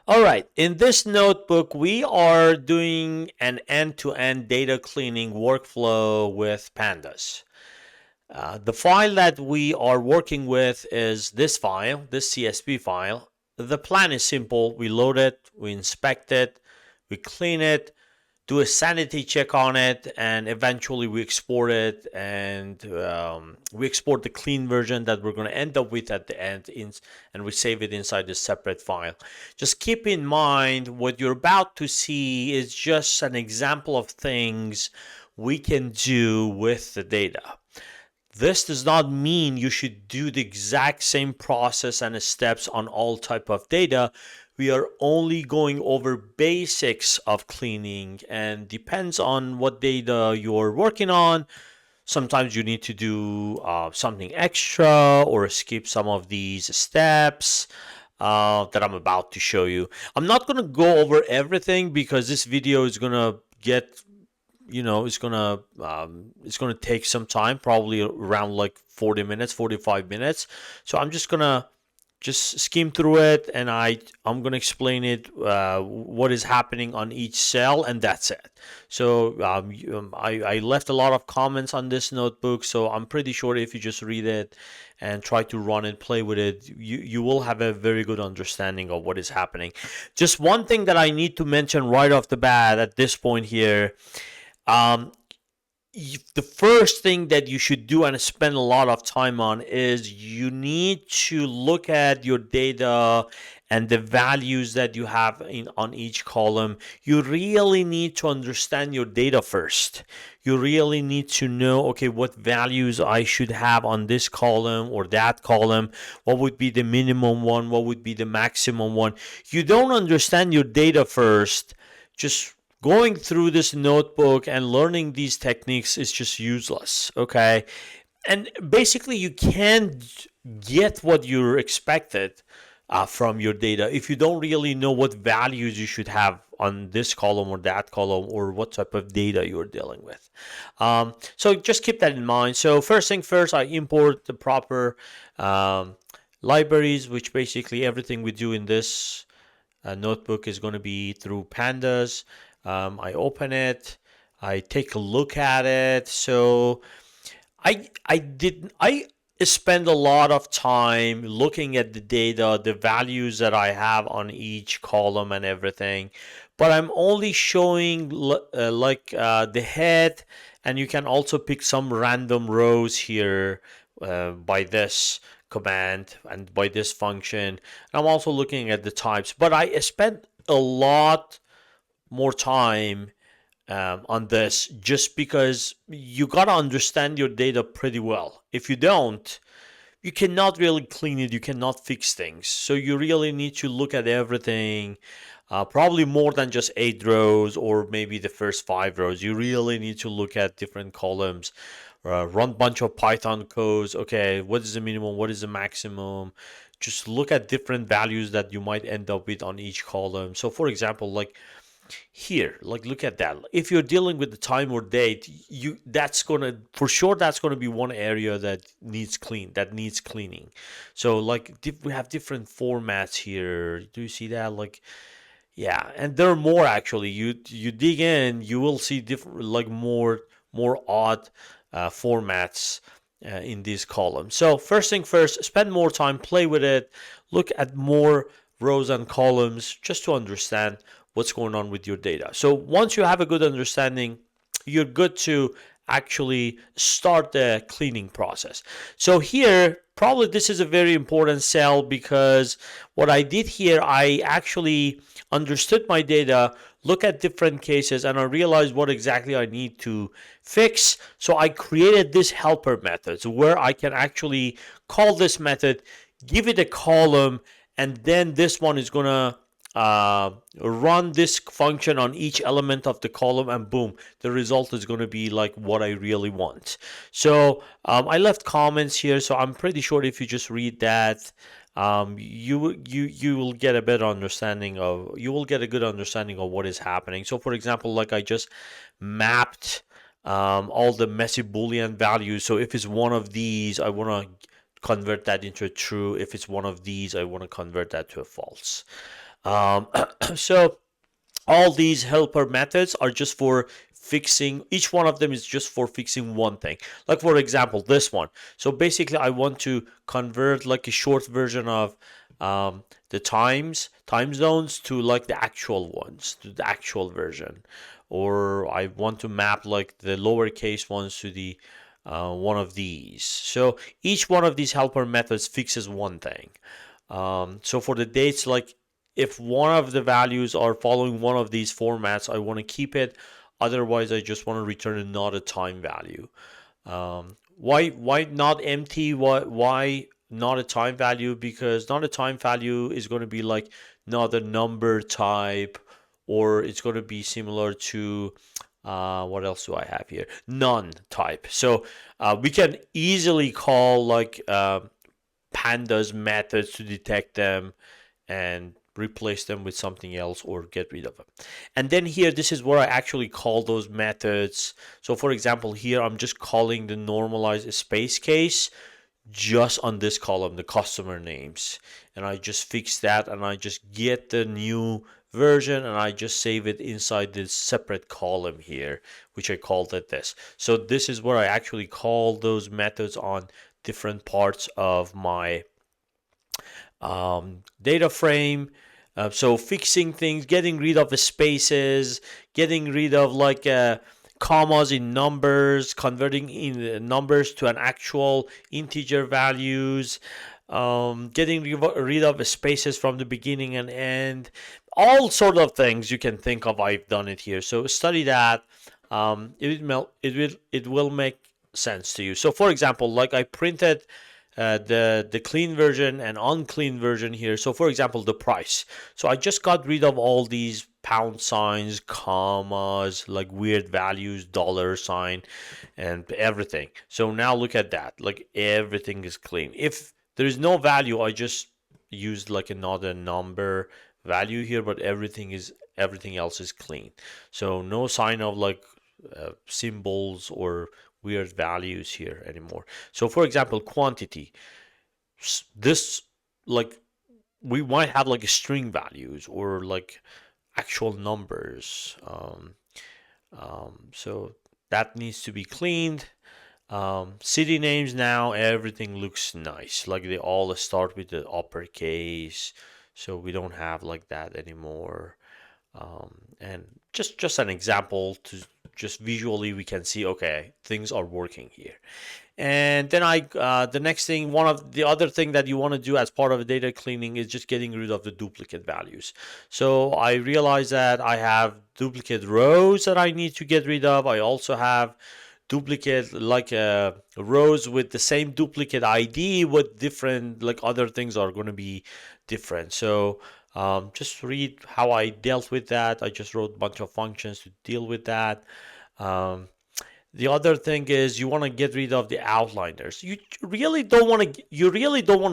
All right, in this notebook, we are doing an end-to-end data cleaning workflow with Pandas. The file that we are working with is this file, this CSV file. The plan is simple. We load it, we inspect it, we clean it, do a sanity check on it, and eventually we export it, and we export the clean version that we're going to end up with at the end, and we save it inside a separate file. Just keep in mind what you're about to see is just an example of things we can do with the data. This does not mean you should do the exact same process and steps on all type of data. We are only going over basics of cleaning, and depends on what data you're working on. Sometimes you need to do something extra or skip some of these steps that I'm about to show you. I'm not going to go over everything because this video is going to get it's gonna take some time, probably around like 40 minutes, 45 minutes. So I'm just gonna skim through it, and I'm gonna explain it, what is happening on each cell, and that's it. So I left a lot of comments on this notebook, so I'm pretty sure if you just read it and try to run it, play with it, you will have a very good understanding of what is happening. Just one thing that I need to mention right off the bat at this point here. Um, the first thing that you should do and spend a lot of time on is you need to look at your data and the values that you have on each column. You really need to understand your data first. You really need to know, okay, what values I should have on this column or that column. What would be the minimum one? What would be the maximum one? You don't understand your data first, just going through this notebook and learning these techniques is just useless, okay? And basically, you can't get what you're expected from your data if you don't really know what values you should have on this column or that column, or what type of data you're dealing with. So just keep that in mind. So first thing first, I import the proper libraries, which basically everything we do in this notebook is going to be through Pandas. I open it, I take a look at it. So I spend a lot of time looking at the data, the values that I have on each column and everything, but I'm only showing the head, and you can also pick some random rows here by this command and by this function. I'm also looking at the types, but I spent a lot more time on this just because you got to understand your data pretty well. If you don't, you cannot really clean it, you cannot fix things. So you really need to look at everything, probably more than just 8 rows or maybe the first 5 rows. You really need to look at different columns, run bunch of Python codes. Okay, what is the minimum? What is the maximum? Just look at different values that you might end up with on each column. So for example, like here, like look at that. If you're dealing with the time or date, that's gonna for sure that's gonna be one area that needs cleaning. So like we have different formats here. Do you see that? Like, yeah, and there are more actually. You dig in, you will see different, like more odd formats in these columns. So first thing first, spend more time, play with it, look at more rows and columns just to understand what's going on with your data. So once you have a good understanding, you're good to actually start the cleaning process. So here, probably this is a very important cell because what I did here, I actually understood my data, look at different cases, and I realized what exactly I need to fix. So I created this helper method where I can actually call this method, give it a column, and then this one is gonna run this function on each element of the column, and boom, the result is going to be like what I really want. So I left comments here, so I'm pretty sure if you just read that, you will get a better understanding of you will get a good understanding of what is happening. So for example, like I just mapped all the messy boolean values. So if it's one of these, I want to convert that into a true. If it's one of these, I want to convert that to a false. Um, so all these helper methods are just for fixing, each one of them is just for fixing one thing. Like for example, this one. So basically I want to convert like a short version of the time zones to like the actual ones, to the actual version. Or I want to map like the lowercase ones to the one of these. So each one of these helper methods fixes one thing. So for the dates, like if one of the values are following one of these formats, I want to keep it. Otherwise, I just want to return a not a time value. Why not empty? Why not a time value? Because not a time value is going to be like not a number type, or it's going to be similar to what else do I have here? None type. So we can easily call like pandas methods to detect them and replace them with something else or get rid of them. And then here, this is where I actually call those methods. So for example, here I'm just calling the normalized space case just on this column, the customer names. And I just fix that and I just get the new version and I just save it inside this separate column here, which I called it this. So this is where I actually call those methods on different parts of my data frame. So fixing things, getting rid of the spaces, getting rid of like commas in numbers, converting in numbers to an actual integer values, getting rid of the spaces from the beginning and end, all sort of things you can think of. I've done it here. So study that. It will make sense to you. So for example, like I printed the clean version and unclean version here. So for example, the price. So I just got rid of all these pound signs, commas, like weird values, dollar sign, and everything. So now look at that. Like everything is clean. If there is no value, I just used like another number value here, but everything else is clean. So no sign of like symbols or weird values here anymore. So for example, quantity. This like we might have like string values or like actual numbers. So that needs to be cleaned. City names now, everything looks nice. Like they all start with the uppercase. So we don't have like that anymore. And just an example to just visually we can see, okay, things are working here. And then the next thing, one of the other thing that you want to do as part of data cleaning is just getting rid of the duplicate values. So I realize that I have duplicate rows that I need to get rid of. I also have duplicate like rows with the same duplicate ID with different like other things are going to be different. So just read how I dealt with that. I just wrote a bunch of functions to deal with that. Um, the other thing is you want to get rid of the outliners. You really don't want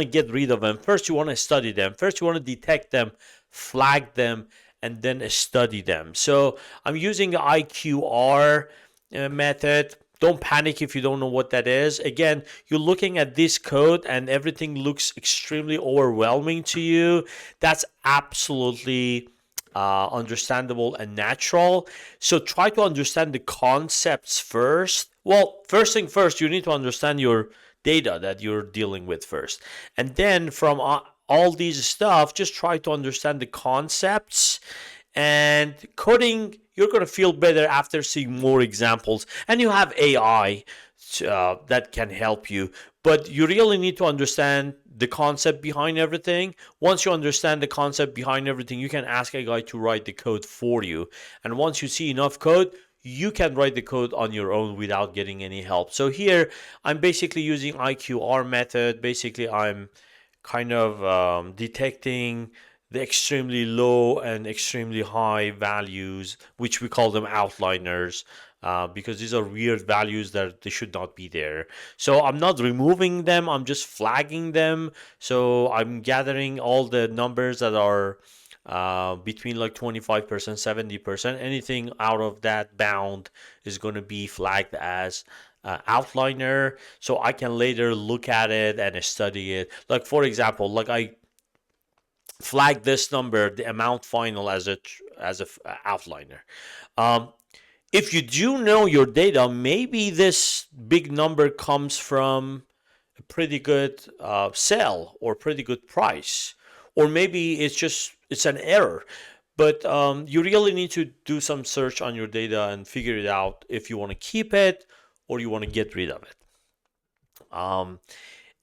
to get rid of them. First you want to study them. First you want to detect them, flag them, and then study them. So I'm using the IQR method. Don't panic if you don't know what that is. Again, you're looking at this code and everything looks extremely overwhelming to you. That's absolutely understandable and natural. So try to understand the concepts first. Well, first thing first, you need to understand your data that you're dealing with first. And then from all these stuff, just try to understand the concepts and coding. You're going to feel better after seeing more examples, and you have AI that can help you, but you really need to understand the concept behind everything. Once you understand the concept behind everything, you can ask a guy to write the code for you, and once you see enough code, you can write the code on your own without getting any help. So here I'm basically using IQR method. Basically I'm kind of detecting the extremely low and extremely high values, which we call them outliners, because these are weird values that they should not be there. So I'm not removing them, I'm just flagging them. So I'm gathering all the numbers that are between like 25%, 70%. Anything out of that bound is going to be flagged as outliner, so I can later look at it and study it. Like for example, like flag this number, the amount final, as a outliner. Um, if you do know your data, maybe this big number comes from a pretty good sell or pretty good price, or maybe it's an error. But you really need to do some search on your data and figure it out if you want to keep it or you want to get rid of it.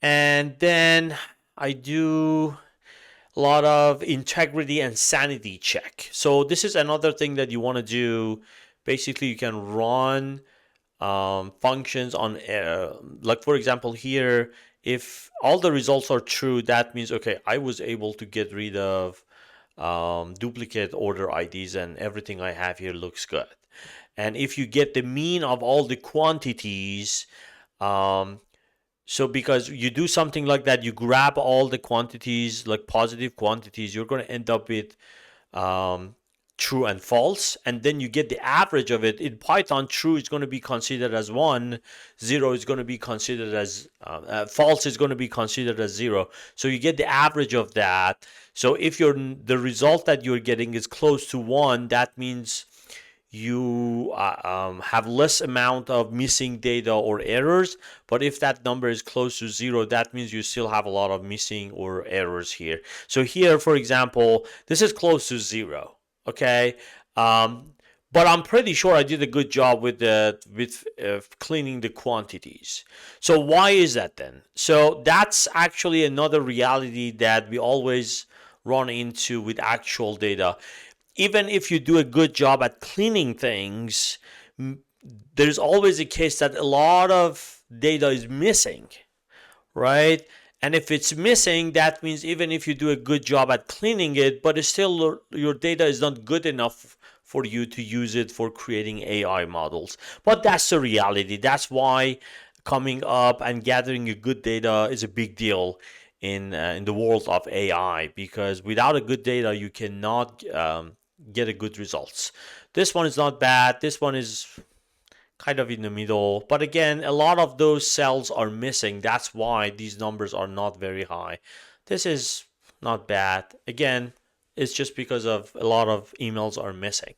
And then I do a lot of integrity and sanity check. So this is another thing that you want to do. Basically, you can run functions on, like for example here, if all the results are true, that means, okay, I was able to get rid of duplicate order IDs and everything I have here looks good. And if you get the mean of all the quantities, um, so because you do something like that, you grab all the quantities, like positive quantities, you're going to end up with um, true and false, and then you get the average of it. In Python, true is going to be considered as 1, 0 is going to be considered as false is going to be considered as 0. So you get the average of that. So if the result that you're getting is close to 1, that means you have less amount of missing data or errors. But if that number is close to 0, that means you still have a lot of missing or errors here. So here, for example, this is close to 0. Okay. um, but I'm pretty sure I did a good job with cleaning the quantities. So why is that then? So that's actually another reality that we always run into with actual data. Even if you do a good job at cleaning things, there's always a case that a lot of data is missing, right? And if it's missing, that means even if you do a good job at cleaning it, but it's still your data is not good enough for you to use it for creating AI models. But that's the reality. That's why coming up and gathering a good data is a big deal in the world of AI, because without a good data, you cannot get a good results. This one is not bad. This one is kind of in the middle. But again, a lot of those cells are missing. That's why these numbers are not very high. This is not bad. Again, it's just because of a lot of emails are missing.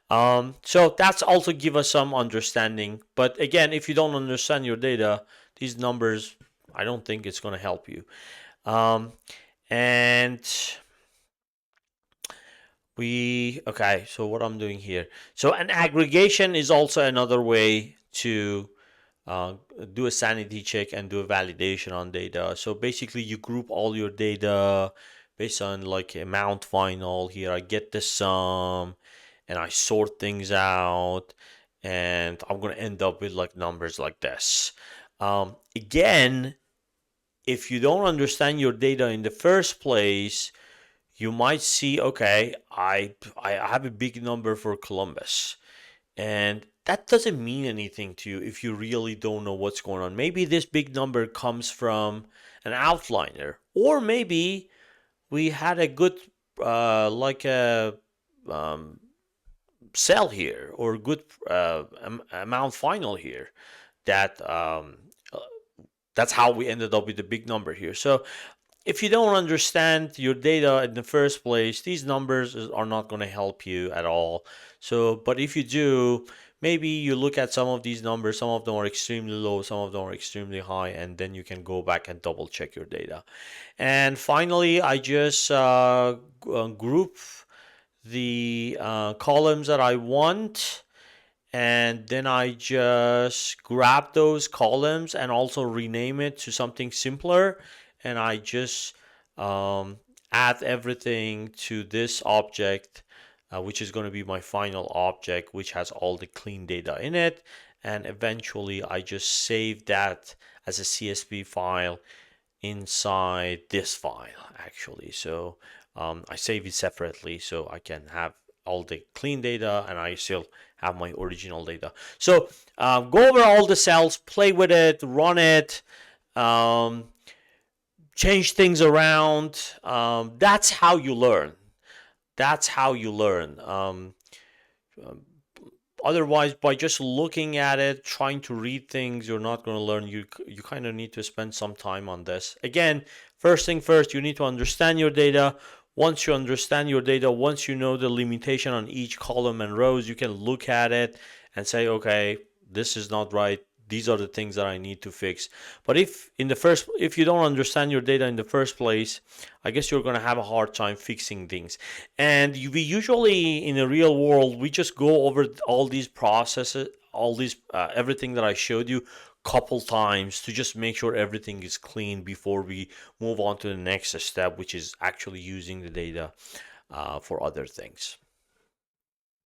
So that's also give us some understanding. But again, if you don't understand your data, these numbers, I don't think it's going to help you. And okay, so what I'm doing here. So an aggregation is also another way to uh, do a sanity check and do a validation on data. So basically you group all your data based on like amount final. Here I get the sum and I sort things out, and I'm gonna end up with like numbers like this. Again, if you don't understand your data in the first place, you might see, okay, I have a big number for Columbus, and that doesn't mean anything to you if you really don't know what's going on. Maybe this big number comes from an outliner, or maybe we had a good like a um, sell here, or good amount final here. That uh, that's how we ended up with the big number here. So if you don't understand your data in the first place, these numbers are not going to help you at all. So, but if you do, maybe you look at some of these numbers, some of them are extremely low, some of them are extremely high, and then you can go back and double check your data. And finally, I just group the columns that I want, and then I just grab those columns and also rename it to something simpler, and I just um, add everything to this object, which is going to be my final object, which has all the clean data in it, and eventually I just save that as a CSV file inside this file actually. So I save it separately so I can have all the clean data and I still have my original data. So go over all the cells, play with it, run it, um, change things around. That's how you learn. That's how you learn. Otherwise, by just looking at it, trying to read things, you're not going to learn. You kind of need to spend some time on this. Again, first thing first, you need to understand your data. Once you understand your data, once you know the limitation on each column and rows, you can look at it and say, okay, this is not right. These are the things that I need to fix. But if you don't understand your data in the first place, I guess you're going to have a hard time fixing things. And we usually in the real world, we just go over all these processes, all these everything that I showed you couple times to just make sure everything is clean before we move on to the next step, which is actually using the data for other things.